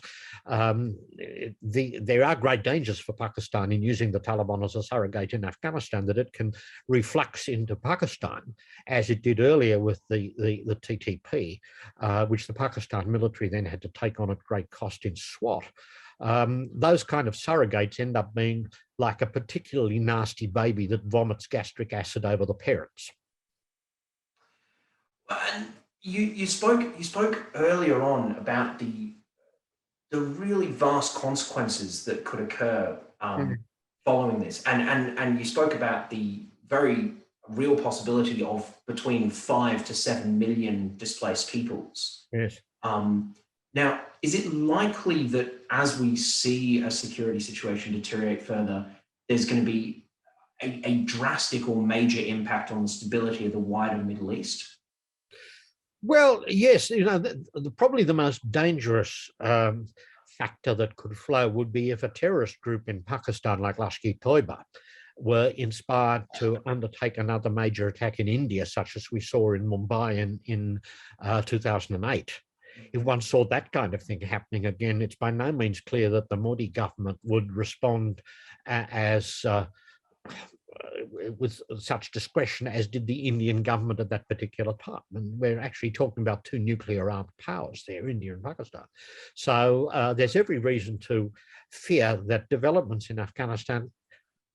there are great dangers for Pakistan in using the Taliban as a surrogate in Afghanistan, that it can reflux into Pakistan, as it did earlier with the TTP, which the Pakistan military then had to take on at great cost in SWAT. Those kind of surrogates end up being like a particularly nasty baby that vomits gastric acid over the parents. And you spoke earlier on about the really vast consequences that could occur following this, and you spoke about the very real possibility of between 5 to 7 million displaced peoples. Yes. Now, is it likely that as we see a security situation deteriorate further, there's going to be a drastic or major impact on the stability of the wider Middle East? Well, yes, probably the most dangerous factor that could flow would be if a terrorist group in Pakistan like Lashkar-e-Toiba were inspired to undertake another major attack in India, such as we saw in Mumbai in 2008. If one saw that kind of thing happening again, it's by no means clear that the Modi government would respond as with such discretion as did the Indian government at that particular time. And we're actually talking about two nuclear armed powers there, India and Pakistan. So there's every reason to fear that developments in Afghanistan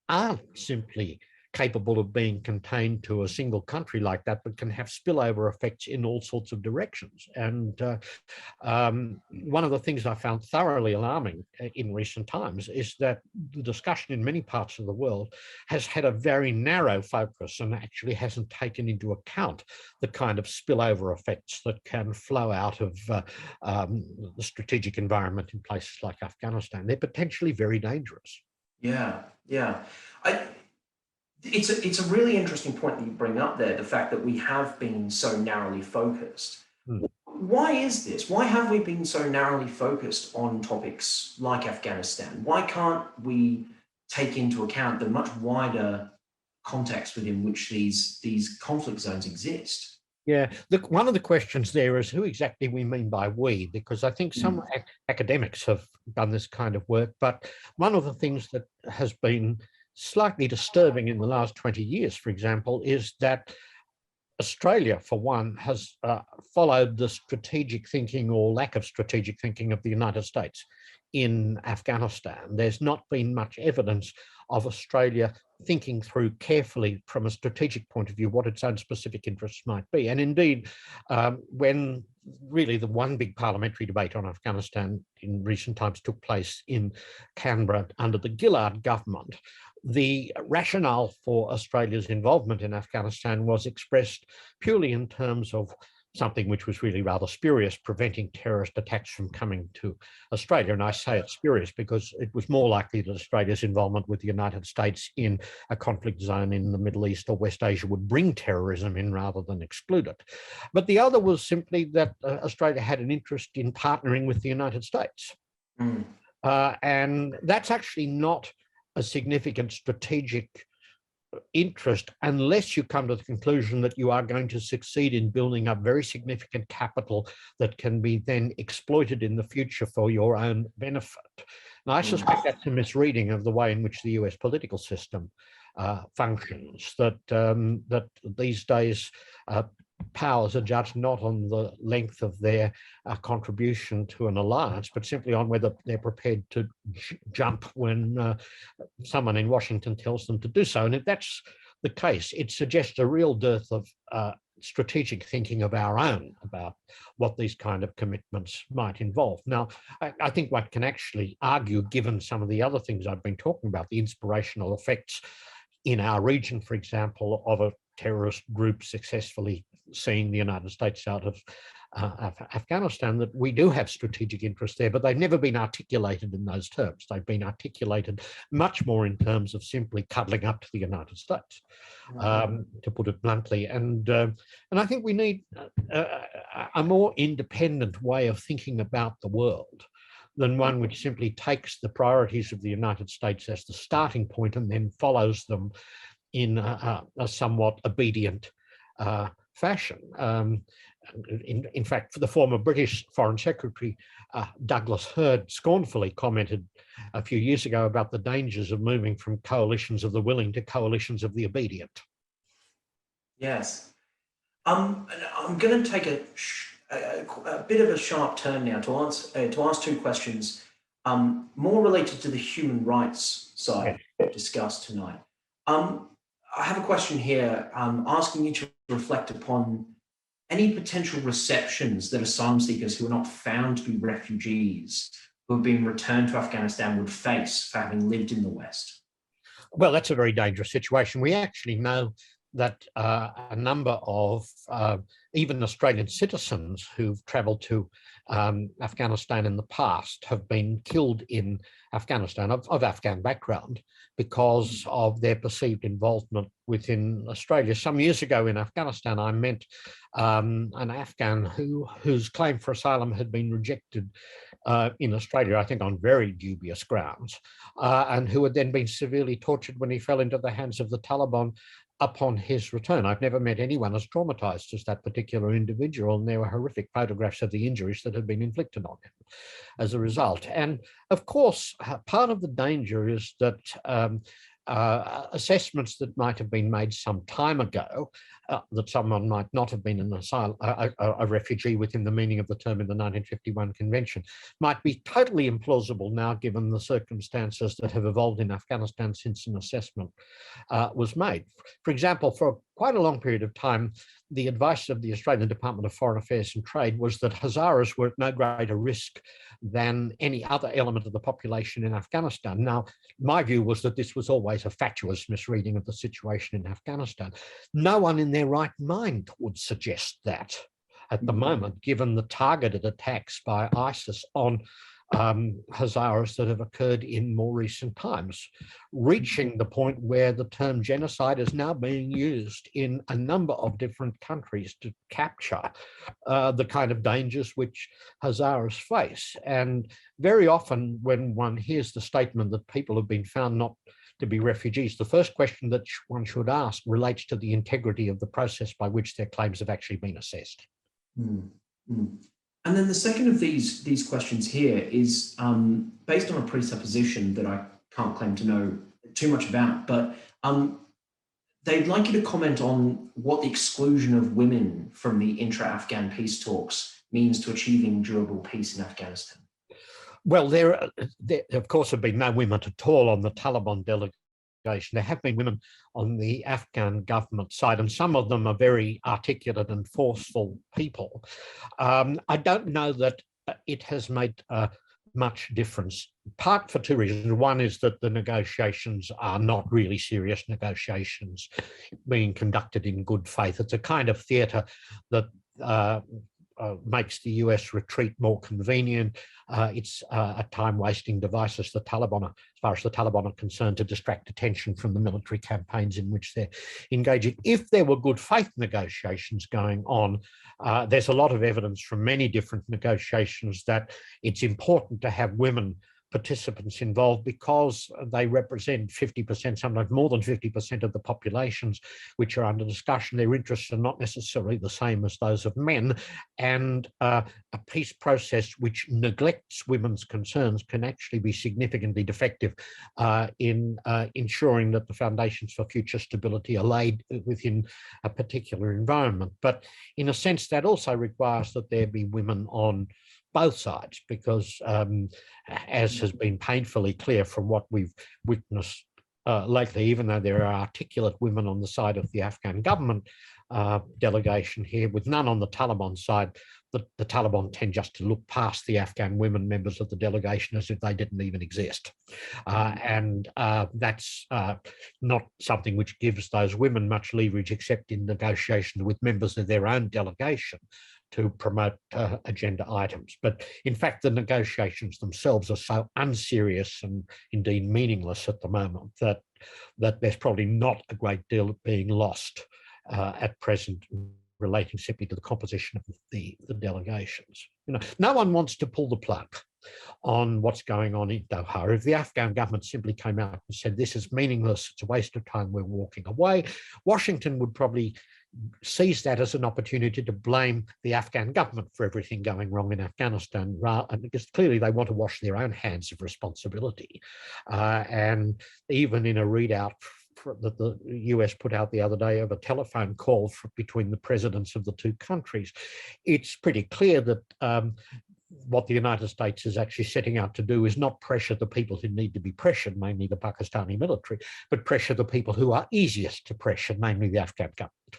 aren't simply capable of being contained to a single country like that, but can have spillover effects in all sorts of directions. And one of the things I found thoroughly alarming in recent times is that the discussion in many parts of the world has had a very narrow focus and actually hasn't taken into account the kind of spillover effects that can flow out of the strategic environment in places like Afghanistan. They're potentially very dangerous. Yeah, yeah. It's a really interesting point that you bring up there, the fact that we have been so narrowly focused. Why is this? Why have we been so narrowly focused on topics like Afghanistan? Why can't we take into account the much wider context within which these conflict zones exist? Yeah, look, one of the questions there is who exactly we mean by we, because I think some academics have done this kind of work, but one of the things that has been slightly disturbing in the last 20 years, for example, is that Australia, for one, has followed the strategic thinking or lack of strategic thinking of the United States in Afghanistan. There's not been much evidence of Australia thinking through carefully from a strategic point of view what its own specific interests might be. And indeed, when really the one big parliamentary debate on Afghanistan in recent times took place in Canberra under the Gillard government, the rationale for Australia's involvement in Afghanistan was expressed purely in terms of something which was really rather spurious, preventing terrorist attacks from coming to Australia. And I say it's spurious because it was more likely that Australia's involvement with the United States in a conflict zone in the Middle East or West Asia would bring terrorism in rather than exclude it. But the other was simply that Australia had an interest in partnering with the United States. And that's actually not a significant strategic interest unless you come to the conclusion that you are going to succeed in building up very significant capital that can be then exploited in the future for your own benefit. And I suspect that's a misreading of the way in which the US political system functions, that these days powers are judged not on the length of their contribution to an alliance, but simply on whether they're prepared to jump when someone in Washington tells them to do so. And if that's the case, it suggests a real dearth of strategic thinking of our own about what these kind of commitments might involve. Now, I think one can actually argue, given some of the other things I've been talking about, the inspirational effects in our region, for example, of a terrorist group successfully seeing the United States out of Afghanistan, that we do have strategic interests there, but they've never been articulated in those terms. They've been articulated much more in terms of simply cuddling up to the United States, to put it bluntly. And I think we need a more independent way of thinking about the world than one which simply takes the priorities of the United States as the starting point and then follows them in a somewhat obedient fashion. In fact, for the former British Foreign Secretary, Douglas Hurd, scornfully commented a few years ago about the dangers of moving from coalitions of the willing to coalitions of the obedient. Yes. I'm going to take a bit of a sharp turn now to ask two questions more related to the human rights side discussed tonight. I have a question here asking you to reflect upon any potential receptions that asylum seekers who are not found to be refugees who have been returned to Afghanistan would face for having lived in the West. Well, that's a very dangerous situation. We actually know that a number of even Australian citizens who've travelled to Afghanistan in the past have been killed in Afghanistan of Afghan background because of their perceived involvement within Australia. Some years ago in Afghanistan, I met an Afghan whose claim for asylum had been rejected in Australia, I think on very dubious grounds, and who had then been severely tortured when he fell into the hands of the Taliban upon his return. I've never met anyone as traumatized as that particular individual, and there were horrific photographs of the injuries that had been inflicted on him as a result. And of course, part of the danger is that assessments that might have been made some time ago, that someone might not have been a refugee within the meaning of the term in the 1951 Convention, might be totally implausible now given the circumstances that have evolved in Afghanistan since an assessment was made. For example, for quite a long period of time, the advice of the Australian Department of Foreign Affairs and Trade was that Hazaras were at no greater risk than any other element of the population in Afghanistan. Now, my view was that this was always a fatuous misreading of the situation in Afghanistan. No one in their right mind would suggest that at the moment, given the targeted attacks by ISIS on Hazaras that have occurred in more recent times, reaching the point where the term genocide is now being used in a number of different countries to capture the kind of dangers which Hazaras face. And very often when one hears the statement that people have been found not to be refugees, the first question that one should ask relates to the integrity of the process by which their claims have actually been assessed. And then the second of these questions here is based on a presupposition that I can't claim to know too much about, but they'd like you to comment on what the exclusion of women from the intra-Afghan peace talks means to achieving durable peace in Afghanistan. Well, there of course have been no women at all on the Taliban delegation. There have been women on the Afghan government side, and some of them are very articulate and forceful people. I don't know that it has made much difference, part for two reasons. One is that the negotiations are not really serious negotiations being conducted in good faith. It's a kind of theatre that makes the US retreat more convenient. It's a time-wasting device as far as the Taliban are concerned, to distract attention from the military campaigns in which they're engaging. If there were good faith negotiations going on, there's a lot of evidence from many different negotiations that it's important to have women participants involved because they represent 50%, sometimes more than 50% of the populations which are under discussion. Their interests are not necessarily the same as those of men, and a peace process which neglects women's concerns can actually be significantly defective in ensuring that the foundations for future stability are laid within a particular environment. But in a sense, that also requires that there be women on both sides, because as has been painfully clear from what we've witnessed lately, even though there are articulate women on the side of the Afghan government delegation here, with none on the Taliban side, the Taliban tend just to look past the Afghan women members of the delegation as if they didn't even exist. And that's not something which gives those women much leverage, except in negotiations with members of their own delegation to promote agenda items. But in fact, the negotiations themselves are so unserious and indeed meaningless at the moment that there's probably not a great deal being lost at present relating simply to the composition of the delegations. No one wants to pull the plug on what's going on in Doha. If the Afghan government simply came out and said, this is meaningless, it's a waste of time, we're walking away, Washington would probably seize that as an opportunity to blame the Afghan government for everything going wrong in Afghanistan, because clearly they want to wash their own hands of responsibility. And even in a readout that the US put out the other day of a telephone call between the presidents of the two countries, it's pretty clear that what the United States is actually setting out to do is not pressure the people who need to be pressured, namely the Pakistani military, but pressure the people who are easiest to pressure, namely the Afghan government.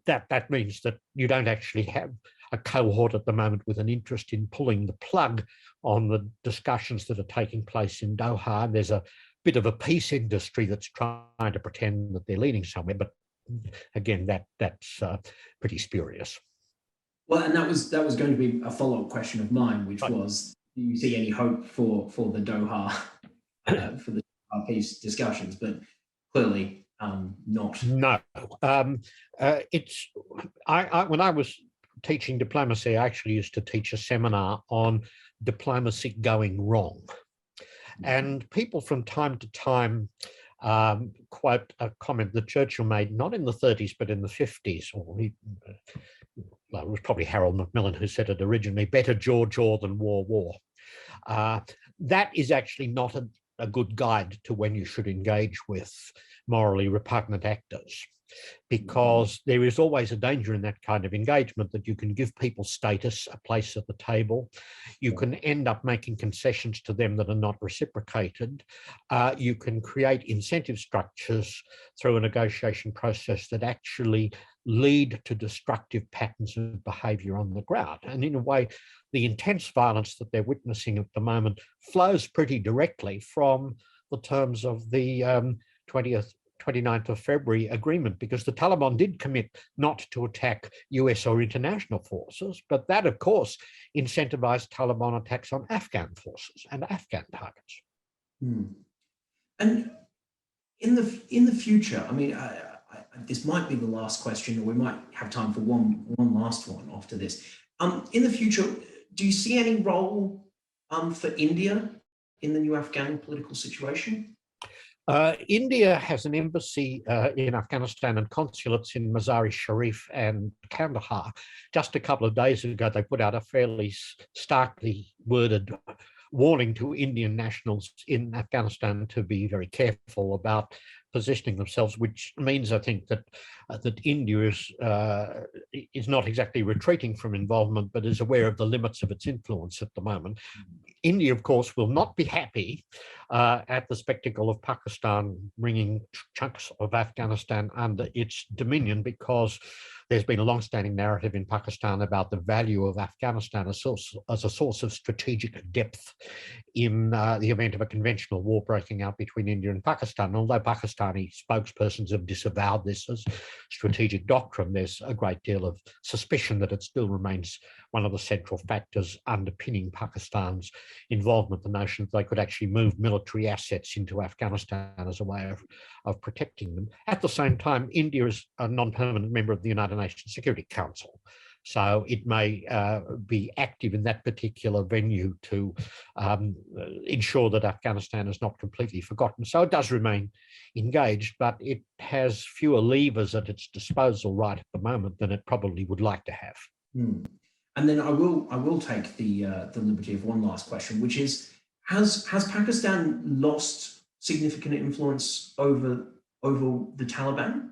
That means that you don't actually have a cohort at the moment with an interest in pulling the plug on the discussions that are taking place in Doha. There's a bit of a peace industry that's trying to pretend that they're leading somewhere. But again, that's pretty spurious. Well, and that was going to be a follow-up question of mine, which Right. was, do you see any hope for the Doha for the Doha peace discussions? But clearly not. No, it's when I was teaching diplomacy, I actually used to teach a seminar on diplomacy going wrong, and people from time to time quote a comment that Churchill made, not in the 30s but in the 50s, or well, it was probably Harold Macmillan who said it originally: "Better George Orr than war." That is actually not a good guide to when you should engage with morally repugnant actors, because there is always a danger in that kind of engagement that you can give people status, a place at the table. You can end up making concessions to them that are not reciprocated. You can create incentive structures through a negotiation process that actually lead to destructive patterns of behaviour on the ground. And in a way, the intense violence that they're witnessing at the moment flows pretty directly from the terms of the 29th of February agreement, because the Taliban did commit not to attack US or international forces, but that, of course, incentivized Taliban attacks on Afghan forces and Afghan targets. And in the future, I mean, this might be the last question, or we might have time for one last one after this. In the future, do you see any role for India in the new Afghan political situation? India has an embassy in Afghanistan and consulates in Mazar-i-Sharif and Kandahar. Just a couple of days ago, they put out a fairly starkly worded warning to Indian nationals in Afghanistan to be very careful about positioning themselves, which means, I think, that India is not exactly retreating from involvement, but is aware of the limits of its influence at the moment. India, of course, will not be happy at the spectacle of Pakistan bringing chunks of Afghanistan under its dominion, because there's been a long-standing narrative in Pakistan about the value of Afghanistan as a source of strategic depth in the event of a conventional war breaking out between India and Pakistan. Although Pakistani spokespersons have disavowed this as strategic doctrine, there's a great deal of suspicion that it still remains one of the central factors underpinning Pakistan's involvement, the notion that they could actually move military assets into Afghanistan as a way of protecting them. At the same time, India is a non-permanent member of the United Nations Security Council, so it may be active in that particular venue to ensure that Afghanistan is not completely forgotten. So it does remain engaged, but it has fewer levers at its disposal right at the moment than it probably would like to have. And then I will take the liberty of one last question, which is: has Pakistan lost significant influence over the Taliban?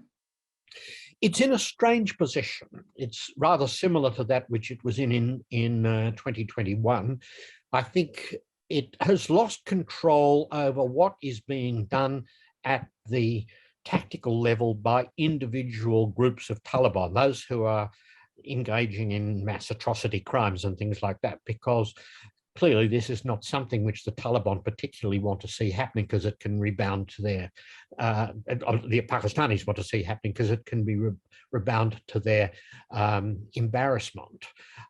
It's in a strange position. It's rather similar to that which it was in 2021. I think it has lost control over what is being done at the tactical level by individual groups of Taliban, those who are engaging in mass atrocity crimes and things like that, because clearly this is not something which the Taliban particularly want to see happening, because it can rebound to their, the Pakistanis want to see happening because it can be rebound to their embarrassment.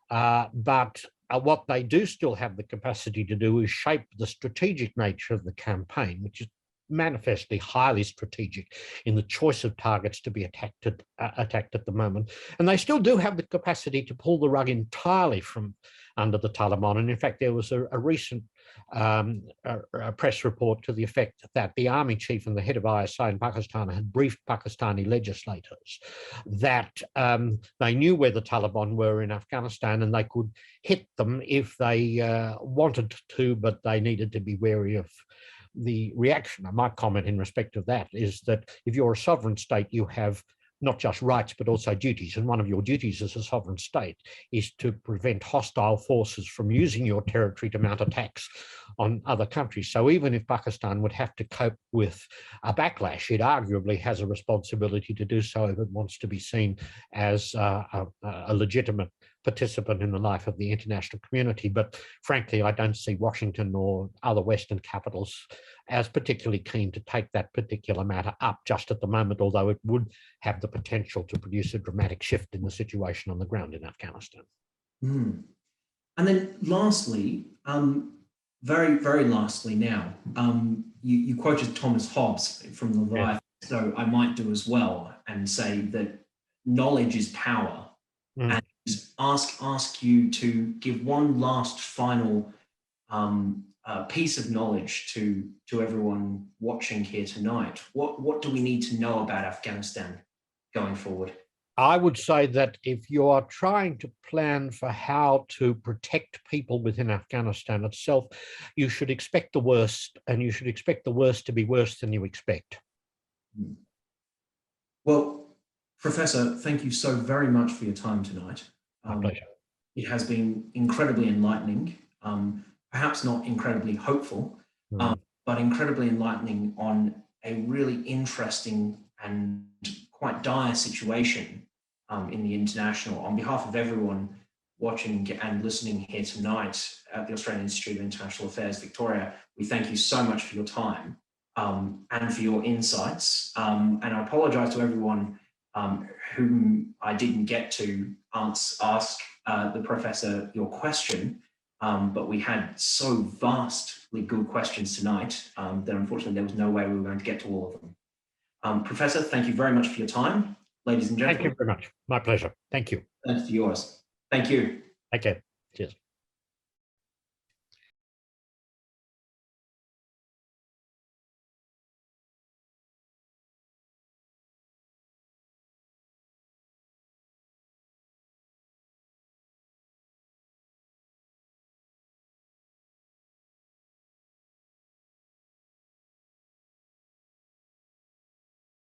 But what they do still have the capacity to do is shape the strategic nature of the campaign, which is manifestly highly strategic in the choice of targets to be attacked at the moment. And they still do have the capacity to pull the rug entirely from under the Taliban. And in fact, there was a recent press report to the effect that the army chief and the head of ISI in Pakistan had briefed Pakistani legislators that they knew where the Taliban were in Afghanistan and they could hit them if they wanted to, but they needed to be wary of the reaction. My comment in respect of that is that if you're a sovereign state, you have not just rights, but also duties. And one of your duties as a sovereign state is to prevent hostile forces from using your territory to mount attacks on other countries. So even if Pakistan would have to cope with a backlash, it arguably has a responsibility to do so if it wants to be seen as a legitimate participant in the life of the international community. But frankly, I don't see Washington or other Western capitals as particularly keen to take that particular matter up just at the moment, although it would have the potential to produce a dramatic shift in the situation on the ground in Afghanistan. Mm. And then lastly, very, very lastly now, you quoted Thomas Hobbes from Leviathan, so I might do as well and say that knowledge is power. And ask you to give one last final piece of knowledge to everyone watching here tonight. What do we need to know about Afghanistan going forward? I would say that if you are trying to plan for how to protect people within Afghanistan itself, you should expect the worst, and you should expect the worst to be worse than you expect. Well, Professor, thank you so very much for your time tonight. My pleasure. It has been incredibly enlightening, perhaps not incredibly hopeful, but incredibly enlightening on a really interesting and quite dire situation in the international. On behalf of everyone watching and listening here tonight at the Australian Institute of International Affairs, Victoria, we thank you so much for your time and for your insights. And I apologise to everyone whom I didn't get to ask the professor your question, but we had so vastly good questions tonight that unfortunately there was no way we were going to get to all of them. Professor, thank you very much for your time. Ladies and gentlemen. Thank you very much. My pleasure. Thank you. Thanks to yours. Thank you. Okay. Cheers.